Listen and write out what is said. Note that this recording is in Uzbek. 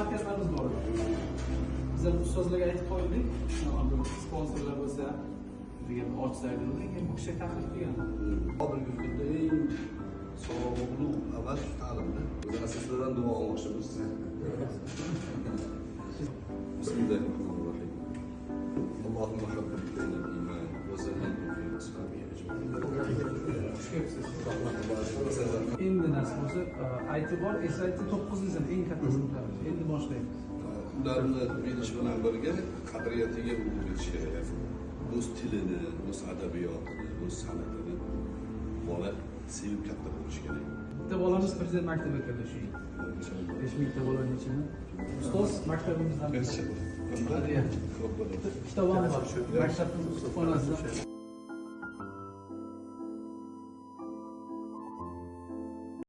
materiallarimiz bor. Biz ham ustozlarga aytib qo'ydik. Sponsorlar bo'lsa, degan ochsaydi, bu kishi taklif qilgan. Hozirgi kunda eng sog'liqli amal shu ta'limda. Biz sizlardan duo olmoqchimiz. Bismillahirrohmanirrohim. Allohumma habbib ilayna al-iman va zayyinhu fi ashabihi ajma'in. Endi nasib bo'lsa, aytib bor, eslatdi 9-ni eng katta sinflarimiz. Endi boshlaymiz. Ularni bilish bilan birga qadriyatiga o'rgatish kerak. O'z tilini, o'z adabiyotini, o'z san'atini bola sevib katta bo'lishi kerak. Bitta bolamiz prezident maktabiga kirdi shu yil. 5 mingta bolaning ichida. Ustoz maktabimizdan. Qadriyat. Kitoblar bor. Maktabimiz kutubxonasida.